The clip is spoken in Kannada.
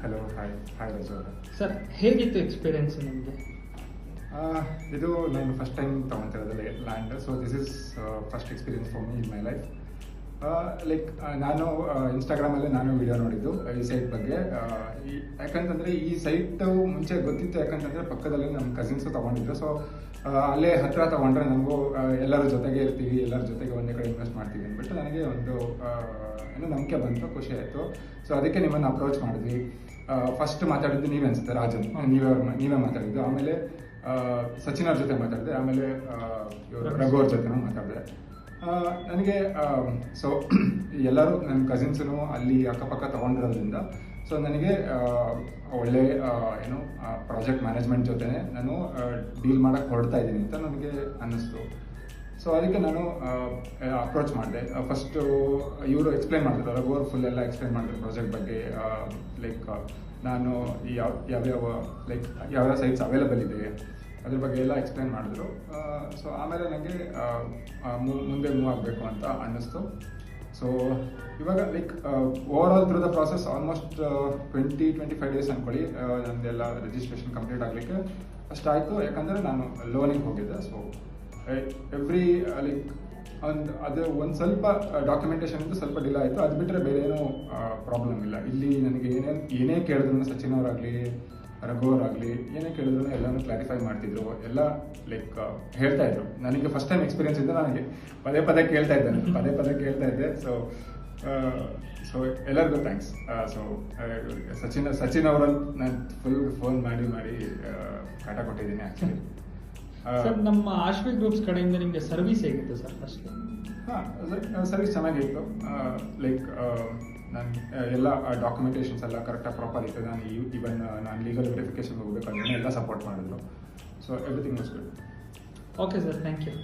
ಹಲೋ, ಹಾಯ್ ರಾಜು ಅವರೇ. ಸರ್, ಹೇಗಿತ್ತು ಎಕ್ಸ್ಪೀರಿಯನ್ಸ್ ನಿಮಗೆ? ಇದು ನಾನು ಫಸ್ಟ್ ಟೈಮ್ ತೊಗೊತಿರೋದು land. So this is first experience for me in my life. Like ನಾನು ಇನ್ಸ್ಟಾಗ್ರಾಮಲ್ಲಿ ನಾನು ವಿಡಿಯೋ ನೋಡಿದ್ದು ಈ ಸೈಟ್ ಬಗ್ಗೆ. ಯಾಕಂತಂದರೆ ಈ ಸೈಟು ಮುಂಚೆ ಗೊತ್ತಿತ್ತು, ಯಾಕಂತಂದರೆ ಪಕ್ಕದಲ್ಲಿ ನಮ್ಮ ಕಸಿನ್ಸು ತೊಗೊಂಡಿದ್ರು. ಸೊ ಅಲ್ಲೇ ಹತ್ತಿರ ತೊಗೊಂಡ್ರೆ ನಮಗೂ ಎಲ್ಲರ ಜೊತೆಗೆ ಇರ್ತೀವಿ, ಎಲ್ಲರ ಜೊತೆಗೆ ಒಂದೇ ಕಡೆ ಇನ್ವೆಸ್ಟ್ ಮಾಡ್ತೀವಿ ಅಂದ್ಬಿಟ್ಟು ನನಗೆ ಒಂದು ಏನೋ ನಂಬಿಕೆ ಬಂತು, ಖುಷಿ ಆಯಿತು. ಸೊ ಅದಕ್ಕೆ ನಿಮ್ಮನ್ನು ಅಪ್ರೋಚ್ ಮಾಡಿದ್ವಿ. ಫಸ್ಟ್ ಮಾತಾಡಿದ್ದು ನೀವೇ ಅನಿಸುತ್ತೆ, ರಾಜನ್, ನೀವೇ ಮಾತಾಡಿದ್ದು. ಆಮೇಲೆ ಸಚಿನ್ ಅವ್ರ ಜೊತೆ ಮಾತಾಡಿದೆ, ಆಮೇಲೆ ರಘು ಅವ್ರ ಜೊತೆನೂ ಮಾತಾಡಿದೆ. ನನಗೆ ಸೊ ಎಲ್ಲರೂ ನನ್ನ ಕಸಿನ್ಸೂ ಅಲ್ಲಿ ಅಕ್ಕಪಕ್ಕ ತೊಗೊಂಡಿರೋದ್ರಿಂದ ಸೊ ನನಗೆ ಒಳ್ಳೆ ಏನು ಪ್ರಾಜೆಕ್ಟ್ ಮ್ಯಾನೇಜ್ಮೆಂಟ್ ಜೊತೆನೇ ನಾನು ಡೀಲ್ ಮಾಡೋಕ್ಕೆ ಹೊರಡ್ತಾ ಇದ್ದೀನಿ ಅಂತ ನನಗೆ ಅನ್ನಿಸ್ತು. ಸೊ ಅದಕ್ಕೆ ನಾನು ಅಪ್ರೋಚ್ ಮಾಡಿದೆ. ಫಸ್ಟು ಇವರು ಎಕ್ಸ್ಪ್ಲೈನ್ ಮಾಡಿದ್ರು, ರಘು ಅವರು ಫುಲ್ ಎಲ್ಲ ಎಕ್ಸ್ಪ್ಲೈನ್ ಮಾಡಿದ್ರು ಪ್ರಾಜೆಕ್ಟ್ ಬಗ್ಗೆ. ಲೈಕ್ ನಾನು ಯಾವ್ಯಾವ ಸೈಟ್ಸ್ ಅವೈಲೇಬಲ್ ಇದೆ ಅದ್ರ ಬಗ್ಗೆ ಎಲ್ಲ ಎಕ್ಸ್ಪ್ಲೈನ್ ಮಾಡಿದ್ರು. ಸೊ ಆಮೇಲೆ ನನಗೆ ಮುಂದೆ ಮೂವ್ ಆಗಬೇಕು ಅಂತ ಅನ್ನಿಸ್ತು. ಸೊ ಇವಾಗ like over all through the process almost 20-25 days ಅಂದ್ಕೊಳ್ಳಿ, ನನ್ನದೆಲ್ಲ ರಿಜಿಸ್ಟ್ರೇಷನ್ ಕಂಪ್ಲೀಟ್ ಆಗಲಿಕ್ಕೆ ಅಷ್ಟಾಯಿತು. ಯಾಕಂದರೆ ನಾನು ಲೋನಿಗೆ ಹೋಗಿದ್ದೆ. ಸೊ ಎವ್ರಿ ಲೈಕ್ ಒಂದು ಸ್ವಲ್ಪ ಡಾಕ್ಯುಮೆಂಟೇಷನ್ ಇದ್ದು ಸ್ವಲ್ಪ ಡಿಲೇ ಆಯಿತು. ಅದು ಬಿಟ್ಟರೆ ಬೇರೆ ಏನೂ ಪ್ರಾಬ್ಲಮ್ ಇಲ್ಲ. ಇಲ್ಲಿ ನನಗೆ ಏನೇ ಕೇಳಿದ್ರು, ಸಚಿನ್ ಅವರಾಗಲಿ ರಘು ಅವರಾಗಲಿ ಏನೇ ಕೇಳಿದ್ರು ಎಲ್ಲನೂ ಕ್ಲಾರಿಫೈ ಮಾಡ್ತಿದ್ರು. ಎಲ್ಲ ಲೈಕ್ ಹೇಳ್ತಾ ಇದ್ರು. ನನಗೆ ಫಸ್ಟ್ ಟೈಮ್ ಎಕ್ಸ್ಪೀರಿಯನ್ಸ್ ಇದ್ದು ನನಗೆ ಪದೇ ಕೇಳ್ತಾ ಇದ್ದೆ. ಸೊ ಎಲ್ಲರಿಗೂ ಥ್ಯಾಂಕ್ಸ್. ಸೊ ಸಚಿನ್ ಅವರನ್ನು ನಾನು ಫುಲ್ ಫೋನ್ ಮಾಡಿ ಕಾಟ ಕೊಟ್ಟಿದ್ದೀನಿ ಆ್ಯಕ್ಚುಲಿ. ಸರ್, ನಮ್ಮ ಆಶ್ವಿ ಗ್ರೂಪ್ಸ್ ಕಡೆಯಿಂದ ನಿಮಗೆ ಸರ್ವಿಸ್ ಹೇಗಿತ್ತು ಸರ್? ಫಸ್ಟ್ ಸರ್ವಿಸ್ ಚೆನ್ನಾಗಿತ್ತು. ಲೈಕ್ ನಾನು ಎಲ್ಲ ಡಾಕ್ಯುಮೆಂಟೇಷನ್ಸ್ ಎಲ್ಲ ಕರೆಕ್ಟಾಗಿ ಪ್ರಾಪರ್ ಇತ್ತು. ನಾನು ಲೀಗಲ್ ವೆರಿಫಿಕೇಶನ್ ಹೋಗಬೇಕಾದ್ರೆ ಎಲ್ಲ ಸಪೋರ್ಟ್ ಮಾಡಿದ್ರು. So everything was good. Okay sir, thank you.